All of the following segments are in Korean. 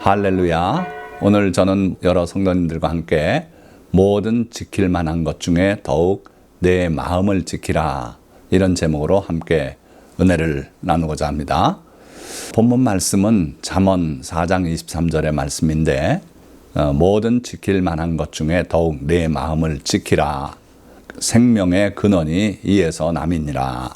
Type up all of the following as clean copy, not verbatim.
할렐루야. 오늘 저는 여러 성도님들과 함께 모든 지킬 만한 것 중에 더욱 내 마음을 지키라, 이런 제목으로 함께 은혜를 나누고자 합니다. 본문 말씀은 잠언 4장 23절의 말씀인데, 모든 지킬 만한 것 중에 더욱 내 마음을 지키라. 생명의 근원이 이에서 남이니라.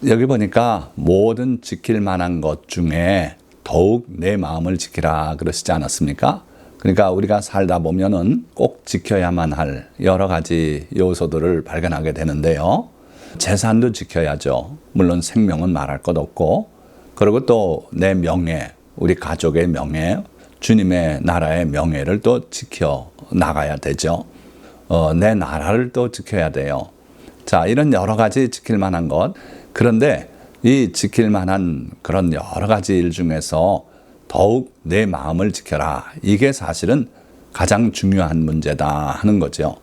여기 보니까 모든 지킬 만한 것 중에 더욱 내 마음을 지키라 그러시지 않았습니까? 그러니까 우리가 살다 보면은 꼭 지켜야만 할 여러 가지 요소들을 발견하게 되는데요. 재산도 지켜야죠. 물론 생명은 말할 것 없고, 그리고 또 내 명예, 우리 가족의 명예, 주님의 나라의 명예를 또 지켜 나가야 되죠. 내 나라를 또 지켜야 돼요. 자, 이런 여러 가지 지킬 만한 것. 그런데 이 지킬 만한 그런 여러 가지 일 중에서 더욱 내 마음을 지켜라. 이게 사실은 가장 중요한 문제다 하는 거죠.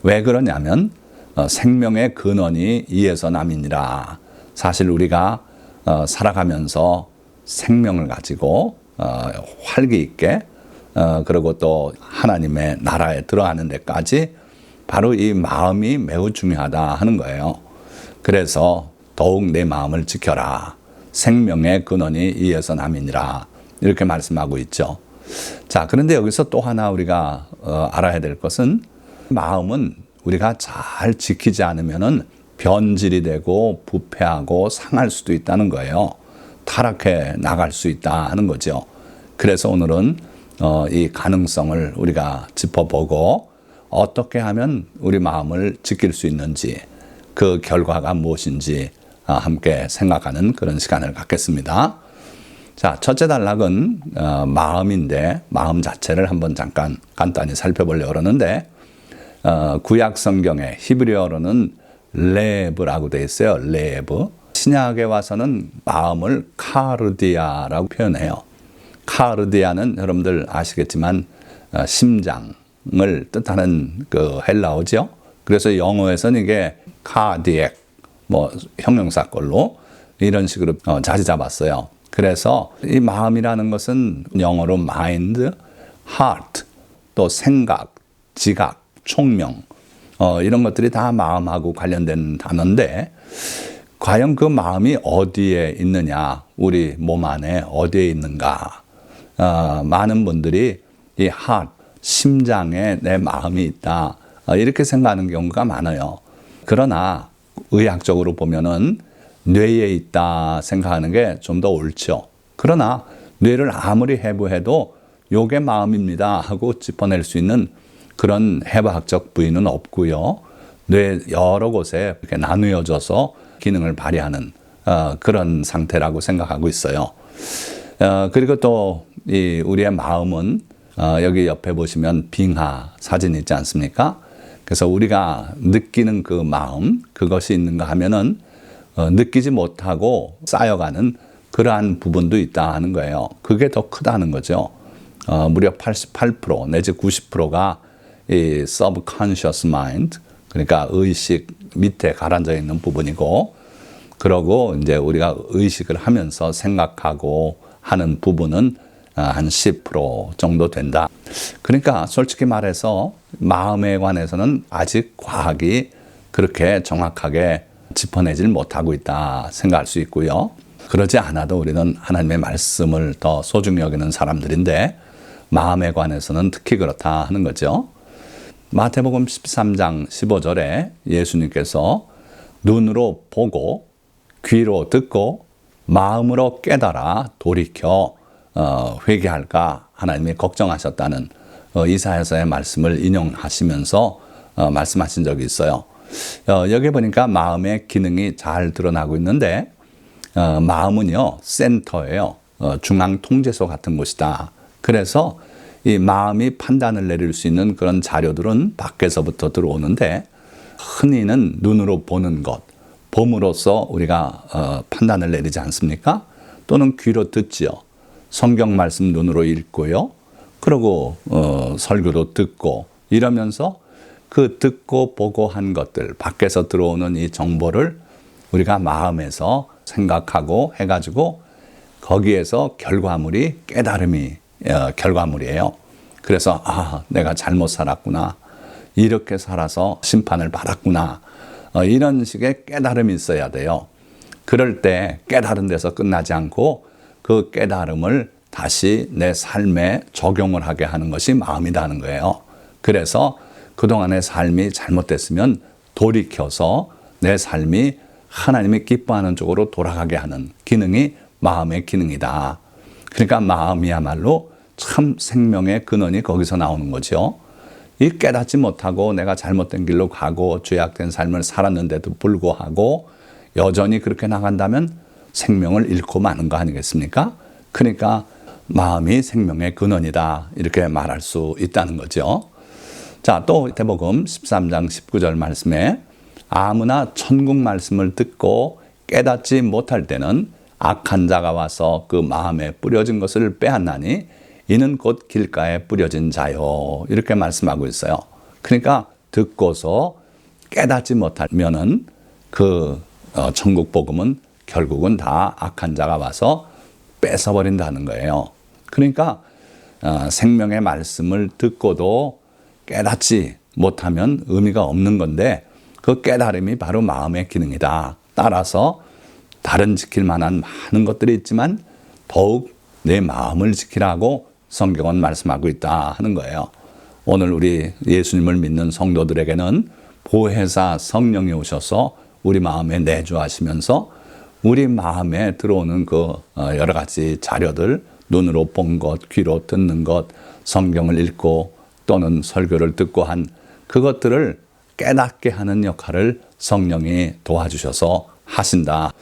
왜 그러냐면 생명의 근원이 이에서 남이니라. 사실 우리가 살아가면서 생명을 가지고 활기 있게 그리고 또 하나님의 나라에 들어가는 데까지 바로 이 마음이 매우 중요하다 하는 거예요. 그래서 더욱 내 마음을 지켜라. 생명의 근원이 이에서 남이니라. 이렇게 말씀하고 있죠. 자, 그런데 여기서 또 하나 우리가 알아야 될 것은, 마음은 우리가 잘 지키지 않으면은 변질이 되고 부패하고 상할 수도 있다는 거예요. 타락해 나갈 수 있다 하는 거죠. 그래서 오늘은 이 가능성을 우리가 짚어보고, 어떻게 하면 우리 마음을 지킬 수 있는지, 그 결과가 무엇인지 함께 생각하는 그런 시간을 갖겠습니다. 자, 첫째 단락은 마음인데, 마음 자체를 한번 잠깐 간단히 살펴보려고 그러는데, 구약 성경에 히브리어로는 레브라고 되어 있어요. 레브. 신약에 와서는 마음을 카르디아라고 표현해요. 카르디아는 여러분들 아시겠지만 심장을 뜻하는 그 헬라어죠. 그래서 영어에서는 이게 카디액, 형용사꼴로 이런 식으로 자리 잡았어요. 그래서 이 마음이라는 것은 영어로 mind, heart, 또 생각, 지각, 총명, 이런 것들이 다 마음하고 관련된 단어인데, 과연 그 마음이 어디에 있느냐, 우리 몸 안에 어디에 있는가. 많은 분들이 이 heart, 심장에 내 마음이 있다, 이렇게 생각하는 경우가 많아요. 그러나 의학적으로 보면은 뇌에 있다 생각하는 게 좀 더 옳죠. 그러나 뇌를 아무리 해부해도 요게 마음입니다 하고 짚어낼 수 있는 그런 해부학적 부위는 없고요. 뇌 여러 곳에 이렇게 나누어져서 기능을 발휘하는 그런 상태라고 생각하고 있어요. 그리고 또 이 우리의 마음은 여기 옆에 보시면 빙하 사진 있지 않습니까? 그래서 우리가 느끼는 그 마음, 그것이 있는가 하면은 느끼지 못하고 쌓여가는 그러한 부분도 있다 하는 거예요. 그게 더 크다는 거죠. 무려 88% 내지 90%가 이 subconscious mind, 그러니까 의식 밑에 가라앉아 있는 부분이고, 그러고 이제 우리가 의식을 하면서 생각하고 하는 부분은 한 10% 정도 된다. 그러니까 솔직히 말해서 마음에 관해서는 아직 과학이 그렇게 정확하게 짚어내질 못하고 있다 생각할 수 있고요. 그러지 않아도 우리는 하나님의 말씀을 더 소중히 여기는 사람들인데, 마음에 관해서는 특히 그렇다 하는 거죠. 마태복음 13장 15절에 예수님께서 눈으로 보고 귀로 듣고 마음으로 깨달아 돌이켜 회개할까 하나님이 걱정하셨다는 이사야서의 말씀을 인용하시면서 말씀하신 적이 있어요. 여기 보니까 마음의 기능이 잘 드러나고 있는데, 마음은요 센터예요. 중앙 통제소 같은 곳이다. 그래서 이 마음이 판단을 내릴 수 있는 그런 자료들은 밖에서부터 들어오는데, 흔히는 눈으로 보는 것, 봄으로써 우리가 판단을 내리지 않습니까? 또는 귀로 듣지요. 성경 말씀 눈으로 읽고요. 그리고 설교도 듣고 이러면서 그 듣고 보고 한 것들, 밖에서 들어오는 이 정보를 우리가 마음에서 생각하고 해가지고 거기에서 결과물이 깨달음이 결과물이에요. 그래서 내가 잘못 살았구나. 이렇게 살아서 심판을 받았구나. 이런 식의 깨달음이 있어야 돼요. 그럴 때 깨달은 데서 끝나지 않고 그 깨달음을 다시 내 삶에 적용을 하게 하는 것이 마음이라는 거예요. 그래서 그동안의 삶이 잘못됐으면 돌이켜서 내 삶이 하나님이 기뻐하는 쪽으로 돌아가게 하는 기능이 마음의 기능이다. 그러니까 마음이야말로 참 생명의 근원이 거기서 나오는 거죠. 이 깨닫지 못하고 내가 잘못된 길로 가고 죄악된 삶을 살았는데도 불구하고 여전히 그렇게 나간다면 생명을 잃고 마는 거 아니겠습니까? 그러니까 마음이 생명의 근원이다. 이렇게 말할 수 있다는 거죠. 자, 또 마태복음 13장 19절 말씀에 아무나 천국 말씀을 듣고 깨닫지 못할 때는 악한 자가 와서 그 마음에 뿌려진 것을 빼앗나니 이는 곧 길가에 뿌려진 자요. 이렇게 말씀하고 있어요. 그러니까 듣고서 깨닫지 못하면은 그 천국 복음은 결국은 다 악한 자가 와서 뺏어버린다는 거예요. 그러니까 생명의 말씀을 듣고도 깨닫지 못하면 의미가 없는 건데 그 깨달음이 바로 마음의 기능이다. 따라서 다른 지킬 만한 많은 것들이 있지만 더욱 내 마음을 지키라고 성경은 말씀하고 있다 하는 거예요. 오늘 우리 예수님을 믿는 성도들에게는 보혜사 성령이 오셔서 우리 마음에 내주하시면서 우리 마음에 들어오는 그 여러 가지 자료들, 눈으로 본 것, 귀로 듣는 것, 성경을 읽고 또는 설교를 듣고 한 그것들을 깨닫게 하는 역할을 성령이 도와주셔서 하신다.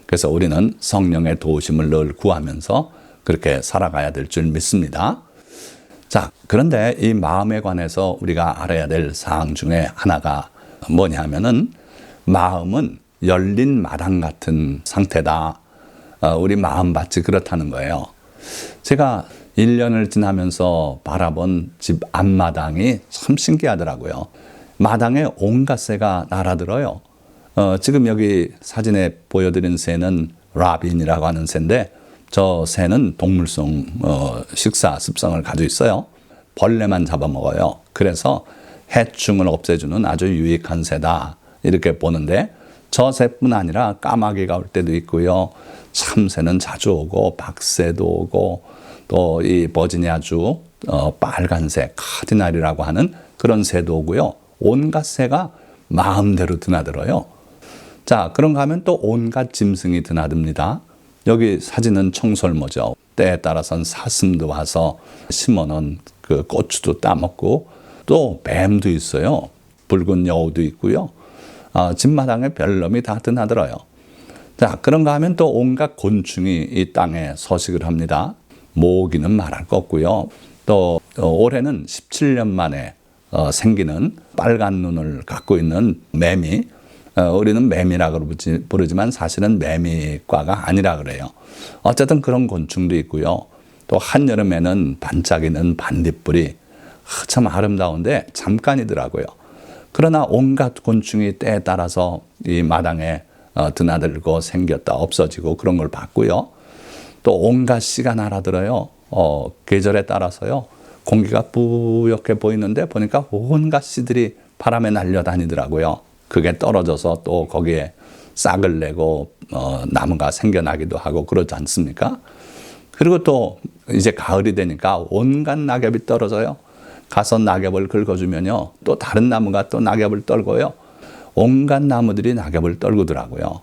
그래서 우리는 성령의 도우심을 늘 구하면서 그렇게 살아가야 될 줄 믿습니다. 자, 그런데 이 마음에 관해서 우리가 알아야 될 사항 중에 하나가 뭐냐면은 마음은 열린 마당 같은 상태다. 우리 마음밭이 그렇다는 거예요. 제가 1년을 지나면서 바라본 집 앞마당이 참 신기하더라고요. 마당에 온갖 새가 날아들어요. 지금 여기 사진에 보여드린 새는 라빈이라고 하는 새인데 저 새는 동물성 식사 습성을 가지고 있어요. 벌레만 잡아먹어요. 그래서 해충을 없애주는 아주 유익한 새다. 이렇게 보는데 저 새뿐 아니라 까마귀가 올 때도 있고요. 참새는 자주 오고 박새도 오고 또 이 버지니아주 빨간새 카디날이라고 하는 그런 새도 오고요. 온갖 새가 마음대로 드나들어요. 자, 그런가 하면 또 온갖 짐승이 드나듭니다. 여기 사진은 청설모죠. 때에 따라서는 사슴도 와서 심어놓은 그 고추도 따먹고 또 뱀도 있어요. 붉은 여우도 있고요. 집마당에 별놈이 다 드나들어요. 자, 그런가 하면 또 온갖 곤충이 이 땅에 서식을 합니다. 모기는 말할 것 없고요. 또 올해는 17년 만에 생기는 빨간 눈을 갖고 있는 매미, 우리는 매미라고 부르지만 사실은 매미과가 아니라 그래요. 어쨌든 그런 곤충도 있고요. 또 한여름에는 반짝이는 반딧불이 참 아름다운데 잠깐이더라고요. 그러나 온갖 곤충이 때에 따라서 이 마당에 드나들고 생겼다 없어지고 그런 걸 봤고요. 또 온갖 씨가 날아들어요. 계절에 따라서요. 공기가 뿌옇게 보이는데 보니까 온갖 씨들이 바람에 날려다니더라고요. 그게 떨어져서 또 거기에 싹을 내고 나무가 생겨나기도 하고 그러지 않습니까? 그리고 또 이제 가을이 되니까 온갖 낙엽이 떨어져요. 가서 낙엽을 긁어주면요. 또 다른 나무가 또 낙엽을 떨고요. 온갖 나무들이 낙엽을 떨구더라고요.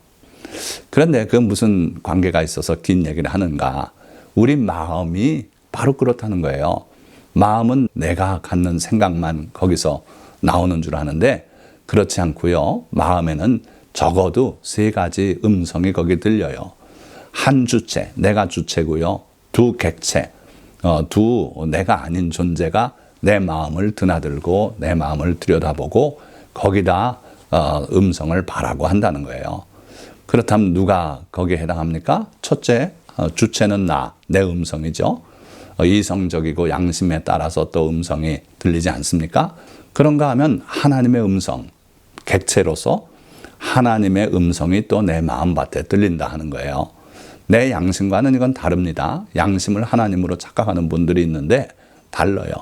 그런데 그 무슨 관계가 있어서 긴 얘기를 하는가? 우리 마음이 바로 그렇다는 거예요. 마음은 내가 갖는 생각만 거기서 나오는 줄 아는데 그렇지 않고요. 마음에는 적어도 3가지 음성이 거기 들려요. 한 주체, 내가 주체고요. 2 객체, 2 내가 아닌 존재가 내 마음을 드나들고 내 마음을 들여다보고 거기다 음성을 바라고 한다는 거예요. 그렇다면 누가 거기에 해당합니까? 첫째, 주체는 내 음성이죠. 이성적이고 양심에 따라서 또 음성이 들리지 않습니까? 그런가 하면 하나님의 음성, 객체로서 하나님의 음성이 또 내 마음밭에 들린다 하는 거예요. 내 양심과는 이건 다릅니다. 양심을 하나님으로 착각하는 분들이 있는데 달라요.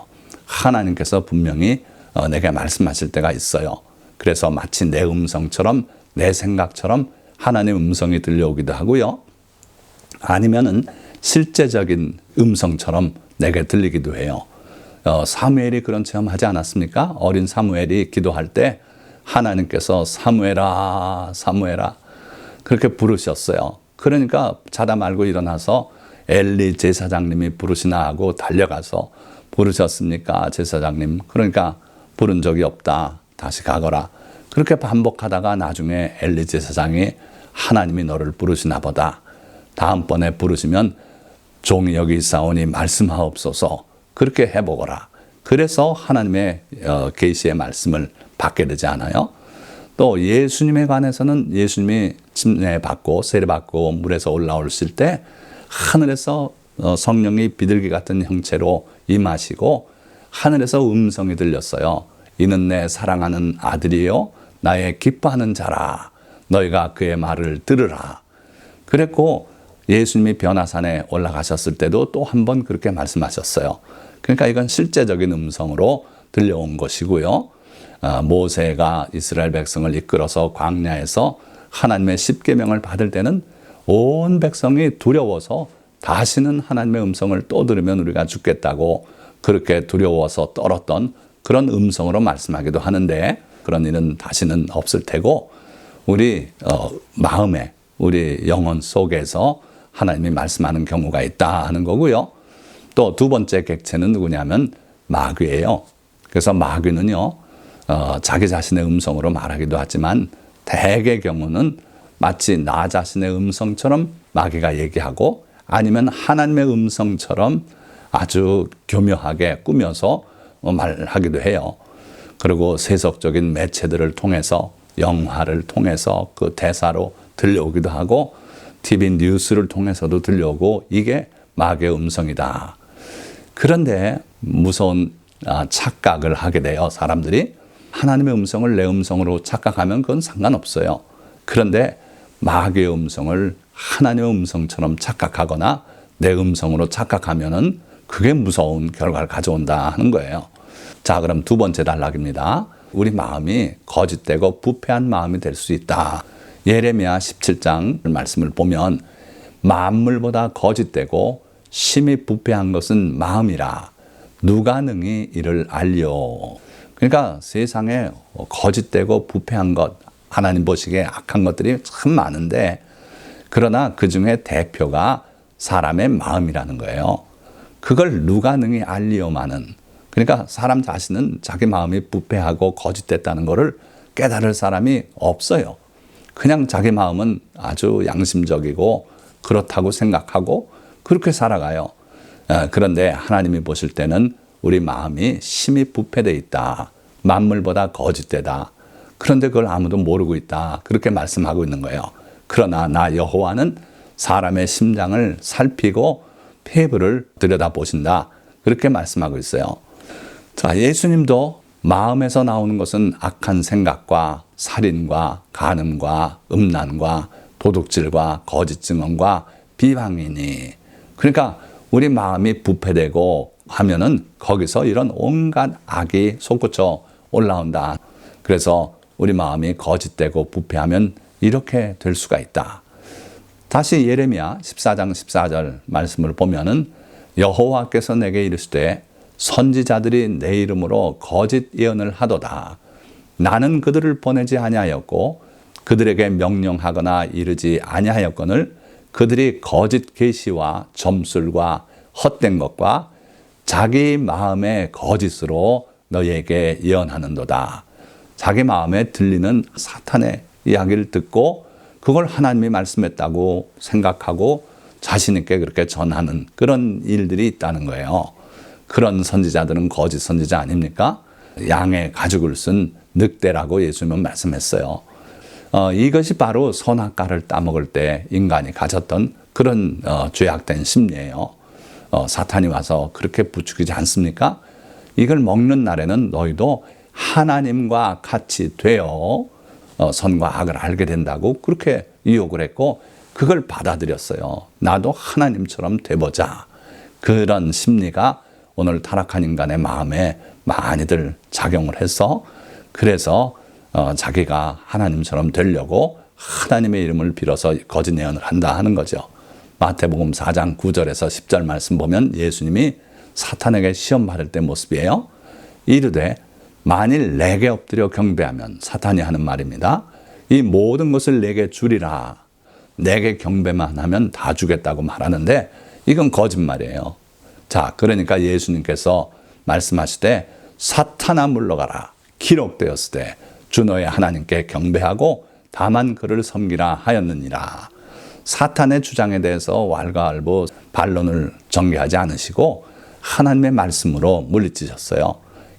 하나님께서 분명히 내게 말씀하실 때가 있어요. 그래서 마치 내 음성처럼 내 생각처럼 하나님의 음성이 들려오기도 하고요. 아니면은 실제적인 음성처럼 내게 들리기도 해요. 사무엘이 그런 체험하지 않았습니까? 어린 사무엘이 기도할 때 하나님께서 사무엘아, 사무엘아 그렇게 부르셨어요. 그러니까 자다 말고 일어나서 엘리 제사장님이 부르시나 하고 달려가서 부르셨습니까? 제사장님. 그러니까 부른 적이 없다. 다시 가거라. 그렇게 반복하다가 나중에 엘리 제사장이 하나님이 너를 부르시나 보다. 다음번에 부르시면 종이 여기 있사오니 말씀하옵소서. 그렇게 해보거라. 그래서 하나님의 계시의 말씀을 받게 되지 않아요? 또 예수님에 관해서는 예수님이 침례받고 세례받고 물에서 올라오실 때 하늘에서 성령이 비둘기 같은 형체로 임하시고 하늘에서 음성이 들렸어요. 이는 내 사랑하는 아들이요 나의 기뻐하는 자라. 너희가 그의 말을 들으라. 그랬고 예수님이 변화산에 올라가셨을 때도 또 한 번 그렇게 말씀하셨어요. 그러니까 이건 실제적인 음성으로 들려온 것이고요. 모세가 이스라엘 백성을 이끌어서 광야에서 하나님의 십계명을 받을 때는 온 백성이 두려워서 다시는 하나님의 음성을 또 들으면 우리가 죽겠다고 그렇게 두려워서 떨었던 그런 음성으로 말씀하기도 하는데 그런 일은 다시는 없을 테고 우리 마음에 우리 영혼 속에서 하나님이 말씀하는 경우가 있다 하는 거고요. 또 두 번째 객체는 누구냐면 마귀예요. 그래서 마귀는요 자기 자신의 음성으로 말하기도 하지만 대개 경우는 마치 나 자신의 음성처럼 마귀가 얘기하고 아니면 하나님의 음성처럼 아주 교묘하게 꾸며서 말하기도 해요. 그리고 세속적인 매체들을 통해서 영화를 통해서 그 대사로 들려오기도 하고 TV 뉴스를 통해서도 들려오고 이게 마귀의 음성이다. 그런데 무서운 착각을 하게 돼요. 사람들이 하나님의 음성을 내 음성으로 착각하면 그건 상관없어요. 그런데 마귀의 음성을 하나님의 음성처럼 착각하거나 내 음성으로 착각하면은 그게 무서운 결과를 가져온다 하는 거예요. 자, 그럼 두 번째 단락입니다. 우리 마음이 거짓되고 부패한 마음이 될 수 있다. 예레미야 17장 말씀을 보면 만물보다 거짓되고 심히 부패한 것은 마음이라 누가 능히 이를 알리오. 그러니까 세상에 거짓되고 부패한 것, 하나님 보시기에 악한 것들이 참 많은데 그러나 그 중에 대표가 사람의 마음이라는 거예요. 그걸 누가 능히 알리오마는 그러니까 사람 자신은 자기 마음이 부패하고 거짓됐다는 것을 깨달을 사람이 없어요. 그냥 자기 마음은 아주 양심적이고 그렇다고 생각하고 그렇게 살아가요. 그런데 하나님이 보실 때는 우리 마음이 심히 부패되어 있다. 만물보다 거짓되다. 그런데 그걸 아무도 모르고 있다. 그렇게 말씀하고 있는 거예요. 그러나 나 여호와는 사람의 심장을 살피고 폐부를 들여다보신다. 그렇게 말씀하고 있어요. 자, 예수님도 마음에서 나오는 것은 악한 생각과 살인과 간음과 음란과 도둑질과 거짓 증언과 비방이니. 그러니까 우리 마음이 부패되고 하면은 거기서 이런 온갖 악이 솟구쳐 올라온다. 그래서 우리 마음이 거짓되고 부패하면 이렇게 될 수가 있다. 다시 예레미야 14장 14절 말씀을 보면은 여호와께서 내게 이르시되 선지자들이 내 이름으로 거짓 예언을 하도다. 나는 그들을 보내지 아니하였고 그들에게 명령하거나 이르지 아니하였거늘 그들이 거짓 계시와 점술과 헛된 것과 자기 마음의 거짓으로 너희에게 예언하는도다. 자기 마음에 들리는 사탄의 이야기를 듣고 그걸 하나님이 말씀했다고 생각하고 자신 있게 그렇게 전하는 그런 일들이 있다는 거예요. 그런 선지자들은 거짓 선지자 아닙니까? 양의 가죽을 쓴 늑대라고 예수님은 말씀했어요. 이것이 바로 선악과를 따먹을 때 인간이 가졌던 그런 죄악된 심리예요. 사탄이 와서 그렇게 부추기지 않습니까? 이걸 먹는 날에는 너희도 하나님과 같이 되어 선과 악을 알게 된다고 그렇게 유혹을 했고 그걸 받아들였어요. 나도 하나님처럼 돼보자. 그런 심리가 오늘 타락한 인간의 마음에 많이들 작용을 해서 그래서 자기가 하나님처럼 되려고 하나님의 이름을 빌어서 거짓 예언을 한다 하는 거죠. 마태복음 4장 9절에서 10절 말씀 보면 예수님이 사탄에게 시험 받을 때 모습이에요. 이르되 만일 내게 엎드려 경배하면, 사탄이 하는 말입니다. 이 모든 것을 내게 주리라. 내게 경배만 하면 다 주겠다고 말하는데 이건 거짓말이에요. 자, 그러니까 예수님께서 말씀하시되 사탄아 물러가라. 기록되었으되 주 너의 하나님께 경배하고 다만 그를 섬기라 하였느니라. 사탄의 주장에 대해서 왈가왈부 반론을 전개하지 않으시고 하나님의 말씀으로 물리치셨어요.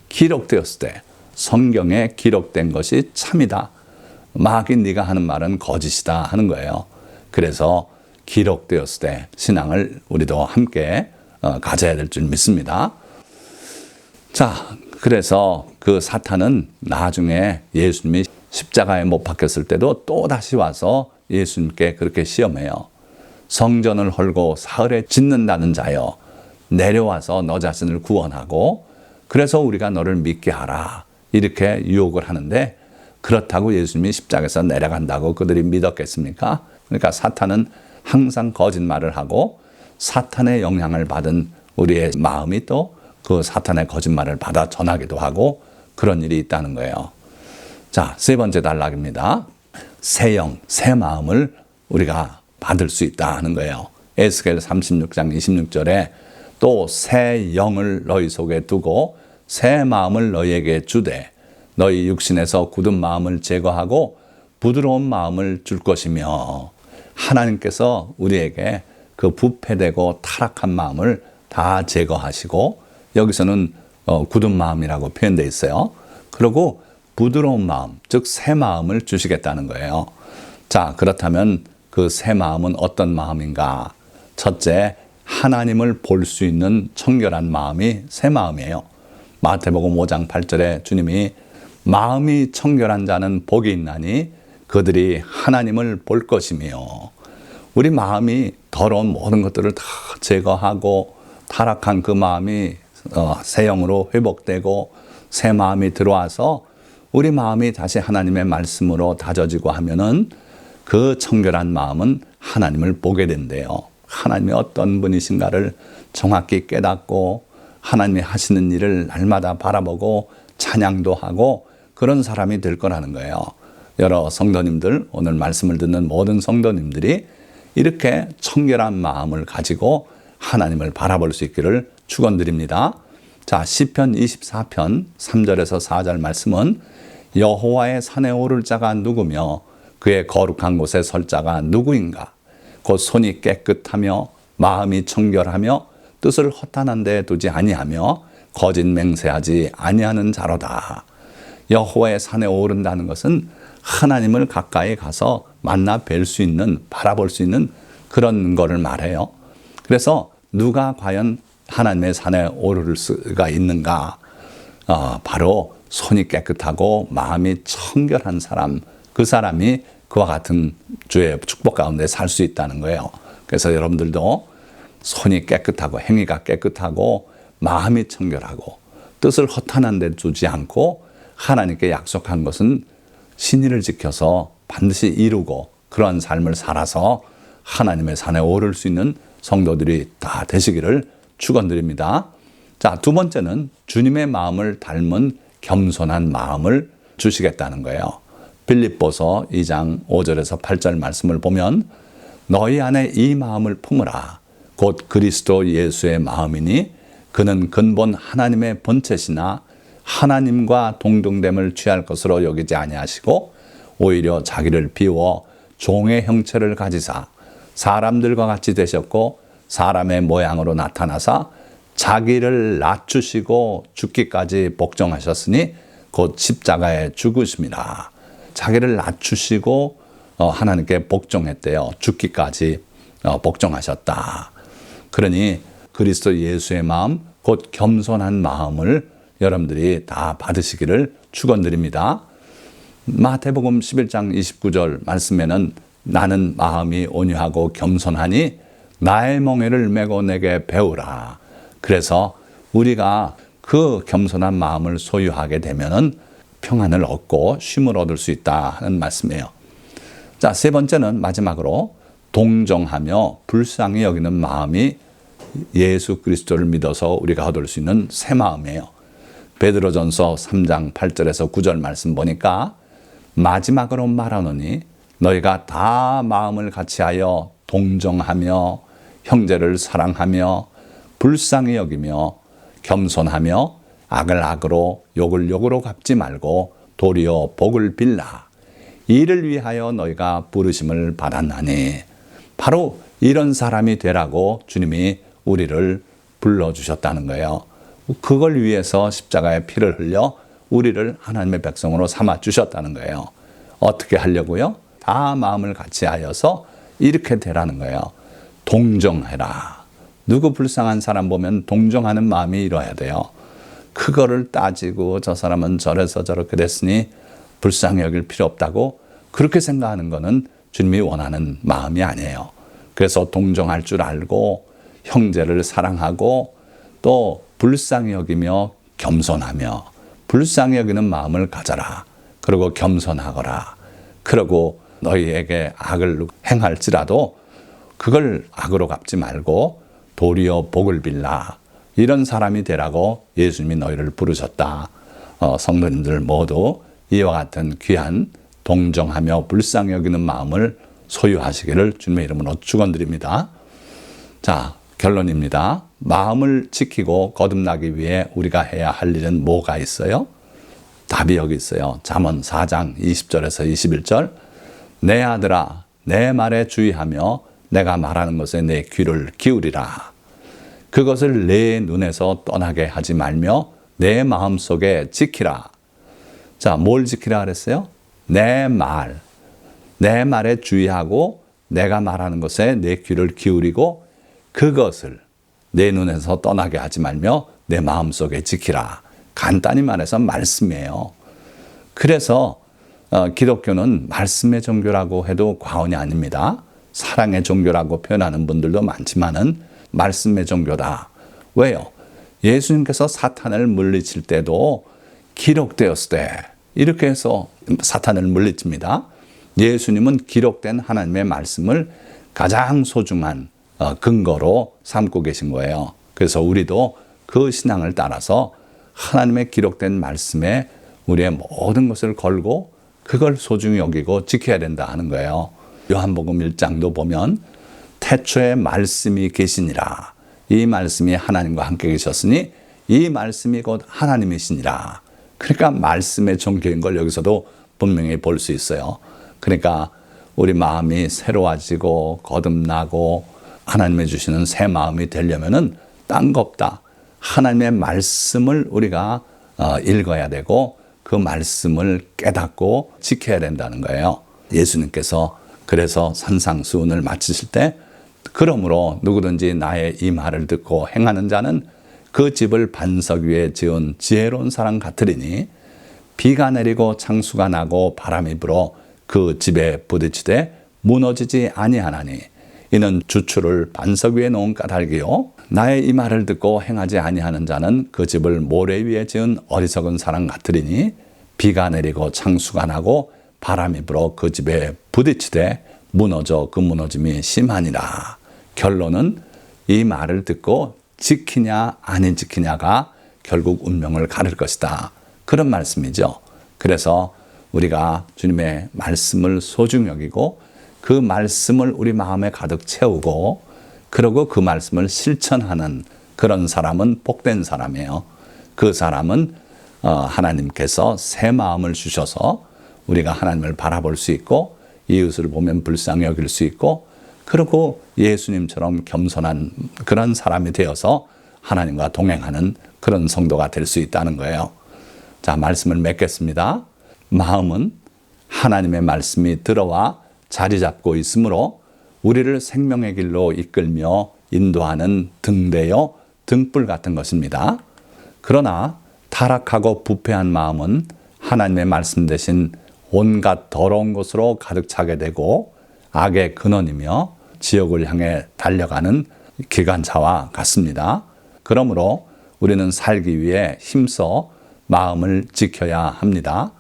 기록되었을 때, 성경에 기록된 것이 참이다. 마귀 네가 하는 말은 거짓이다 하는 거예요. 그래서 기록되었을 때 신앙을 우리도 함께 가져야 될 줄 믿습니다. 자, 그래서 그 사탄은 나중에 예수님이 십자가에 못 박혔을 때도 또 다시 와서 예수님께 그렇게 시험해요. 성전을 헐고 사흘에 짓는다는 자여, 내려와서 너 자신을 구원하고 그래서 우리가 너를 믿게 하라. 이렇게 유혹을 하는데 그렇다고 예수님이 십자가에서 내려간다고 그들이 믿었겠습니까? 그러니까 사탄은 항상 거짓말을 하고 사탄의 영향을 받은 우리의 마음이 또 그 사탄의 거짓말을 받아 전하기도 하고 그런 일이 있다는 거예요. 자, 세 번째 단락입니다. 새 영, 새 마음을 우리가 받을 수 있다 하는 거예요. 에스겔 36장 26절에 또 새 영을 너희 속에 두고 새 마음을 너희에게 주되 너희 육신에서 굳은 마음을 제거하고 부드러운 마음을 줄 것이며, 하나님께서 우리에게 그 부패되고 타락한 마음을 다 제거하시고 여기서는 굳은 마음이라고 표현되어 있어요. 그리고 부드러운 마음, 즉 새 마음을 주시겠다는 거예요. 자, 그렇다면 그 새 마음은 어떤 마음인가? 첫째, 하나님을 볼 수 있는 청결한 마음이 새 마음이에요. 마태복음 5장 8절에 주님이 마음이 청결한 자는 복이 있나니 그들이 하나님을 볼 것이며, 우리 마음이 더러운 모든 것들을 다 제거하고 타락한 그 마음이 새 영으로 회복되고 새 마음이 들어와서 우리 마음이 다시 하나님의 말씀으로 다져지고 하면은 그 청결한 마음은 하나님을 보게 된대요. 하나님이 어떤 분이신가를 정확히 깨닫고 하나님이 하시는 일을 날마다 바라보고 찬양도 하고 그런 사람이 될 거라는 거예요. 여러 성도님들, 오늘 말씀을 듣는 모든 성도님들이 이렇게 청결한 마음을 가지고 하나님을 바라볼 수 있기를 축원드립니다. 자, 시편 24편 3절에서 4절 말씀은 여호와의 산에 오를 자가 누구며 그의 거룩한 곳에 설 자가 누구인가? 곧 손이 깨끗하며 마음이 청결하며 뜻을 허탄한 데 두지 아니하며 거짓 맹세하지 아니하는 자로다. 여호와의 산에 오른다는 것은 하나님을 가까이 가서 만나 뵐 수 있는, 바라볼 수 있는 그런 거를 말해요. 그래서 누가 과연 하나님의 산에 오를 수가 있는가? 바로 손이 깨끗하고 마음이 청결한 사람, 그 사람이 그와 같은 주의 축복 가운데 살 수 있다는 거예요. 그래서 여러분들도 손이 깨끗하고 행위가 깨끗하고 마음이 청결하고 뜻을 허탄한 데 두지 않고 하나님께 약속한 것은 신의를 지켜서 반드시 이루고 그러한 삶을 살아서 하나님의 산에 오를 수 있는 성도들이 다 되시기를 축원드립니다. 자, 두 번째는 주님의 마음을 닮은 겸손한 마음을 주시겠다는 거예요. 빌립보서 2장 5절에서 8절 말씀을 보면 너희 안에 이 마음을 품으라. 곧 그리스도 예수의 마음이니 그는 근본 하나님의 본체시나 하나님과 동등됨을 취할 것으로 여기지 아니하시고 오히려 자기를 비워 종의 형체를 가지사 사람들과 같이 되셨고 사람의 모양으로 나타나사 자기를 낮추시고 죽기까지 복종하셨으니 곧 십자가에 죽으심이라. 자기를 낮추시고 하나님께 복종했대요. 죽기까지 복종하셨다. 그러니 그리스도 예수의 마음, 곧 겸손한 마음을 여러분들이 다 받으시기를 축원드립니다. 마태복음 11장 29절 말씀에는 나는 마음이 온유하고 겸손하니 나의 멍에를 메고 내게 배우라. 그래서 우리가 그 겸손한 마음을 소유하게 되면은 평안을 얻고 쉼을 얻을 수 있다 하는 말씀이에요. 자, 세 번째는 마지막으로 동정하며 불쌍히 여기는 마음이 예수 그리스도를 믿어서 우리가 얻을 수 있는 새 마음이에요. 베드로전서 3장 8절에서 9절 말씀 보니까 마지막으로 말하노니 너희가 다 마음을 같이하여 동정하며 형제를 사랑하며 불쌍히 여기며 겸손하며 악을 악으로 욕을 욕으로 갚지 말고 도리어 복을 빌라. 이를 위하여 너희가 부르심을 받았나니 바로 이런 사람이 되라고 주님이 우리를 불러주셨다는 거예요. 그걸 위해서 십자가의 피를 흘려 우리를 하나님의 백성으로 삼아 주셨다는 거예요. 어떻게 하려고요? 다 마음을 같이 하여서 이렇게 되라는 거예요. 동정해라. 누구 불쌍한 사람 보면 동정하는 마음이 일어야 돼요. 그거를 따지고 저 사람은 저래서 저렇게 됐으니 불쌍히 여길 필요 없다고 그렇게 생각하는 거는 주님이 원하는 마음이 아니에요. 그래서 동정할 줄 알고 형제를 사랑하고 또 불쌍히 여기며 겸손하며 불쌍히 여기는 마음을 가져라. 그리고 겸손하거라. 그리고 너희에게 악을 행할지라도 그걸 악으로 갚지 말고 도리어 복을 빌라. 이런 사람이 되라고 예수님이 너희를 부르셨다. 성도님들 모두 이와 같은 귀한 동정하며 불쌍히 여기는 마음을 소유하시기를 주님의 이름으로 축원드립니다. 자, 결론입니다. 마음을 지키고 거듭나기 위해 우리가 해야 할 일은 뭐가 있어요? 답이 여기 있어요. 잠언 4장 20절에서 21절. 내 아들아, 내 말에 주의하며 내가 말하는 것에 내 귀를 기울이라. 그것을 내 눈에서 떠나게 하지 말며 내 마음속에 지키라. 자, 뭘 지키라 그랬어요? 내 말에 주의하고 내가 말하는 것에 내 귀를 기울이고 그것을 내 눈에서 떠나게 하지 말며 내 마음속에 지키라. 간단히 말해서 말씀이에요. 그래서 기독교는 말씀의 종교라고 해도 과언이 아닙니다. 사랑의 종교라고 표현하는 분들도 많지만은 말씀의 종교다. 왜요? 예수님께서 사탄을 물리칠 때도 기록되었을 때 이렇게 해서 사탄을 물리칩니다. 예수님은 기록된 하나님의 말씀을 가장 소중한 근거로 삼고 계신 거예요. 그래서 우리도 그 신앙을 따라서 하나님의 기록된 말씀에 우리의 모든 것을 걸고 그걸 소중히 여기고 지켜야 된다 하는 거예요. 요한복음 1장도 보면 태초에 말씀이 계시니라. 이 말씀이 하나님과 함께 계셨으니 이 말씀이 곧 하나님이시니라. 그러니까 말씀의 종교인 걸 여기서도 분명히 볼 수 있어요. 그러니까 우리 마음이 새로워지고 거듭나고 하나님의 주시는 새 마음이 되려면은 딴 거 없다. 하나님의 말씀을 우리가 읽어야 되고 그 말씀을 깨닫고 지켜야 된다는 거예요. 예수님께서 그래서 산상수훈을 마치실 때 그러므로 누구든지 나의 이 말을 듣고 행하는 자는 그 집을 반석 위에 지은 지혜로운 사람 같으리니 비가 내리고 창수가 나고 바람이 불어 그 집에 부딪히되 무너지지 아니하나니 이는 주추를 반석 위에 놓은 까닭이요 나의 이 말을 듣고 행하지 아니하는 자는 그 집을 모래 위에 지은 어리석은 사람 같으리니 비가 내리고 창수가 나고 바람이 불어 그 집에 부딪히되 무너져 그 무너짐이 심하니라. 결론은 이 말을 듣고 지키냐 아닌 지키냐가 결국 운명을 가를 것이다. 그런 말씀이죠. 그래서 우리가 주님의 말씀을 소중히 여기고 그 말씀을 우리 마음에 가득 채우고 그리고 그 말씀을 실천하는 그런 사람은 복된 사람이에요. 그 사람은 하나님께서 새 마음을 주셔서 우리가 하나님을 바라볼 수 있고 이웃을 보면 불쌍히 여길 수 있고 그리고 예수님처럼 겸손한 그런 사람이 되어서 하나님과 동행하는 그런 성도가 될 수 있다는 거예요. 자, 말씀을 맺겠습니다. 마음은 하나님의 말씀이 들어와 자리 잡고 있으므로 우리를 생명의 길로 이끌며 인도하는 등대요 등불 같은 것입니다. 그러나 타락하고 부패한 마음은 하나님의 말씀 대신 온갖 더러운 것으로 가득 차게 되고 악의 근원이며 지옥을 향해 달려가는 기관차와 같습니다. 그러므로 우리는 살기 위해 힘써 마음을 지켜야 합니다.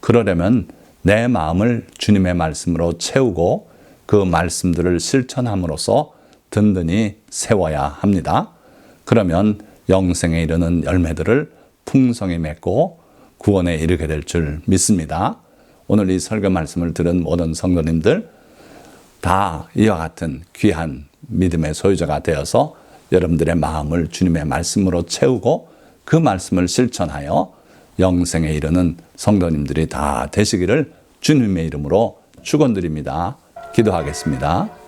그러려면 내 마음을 주님의 말씀으로 채우고 그 말씀들을 실천함으로써 든든히 세워야 합니다. 그러면 영생에 이르는 열매들을 풍성히 맺고 구원에 이르게 될 줄 믿습니다. 오늘 이 설교 말씀을 들은 모든 성도님들 다 이와 같은 귀한 믿음의 소유자가 되어서 여러분들의 마음을 주님의 말씀으로 채우고 그 말씀을 실천하여 영생에 이르는 성도님들이 다 되시기를 주님의 이름으로 축원드립니다. 기도하겠습니다.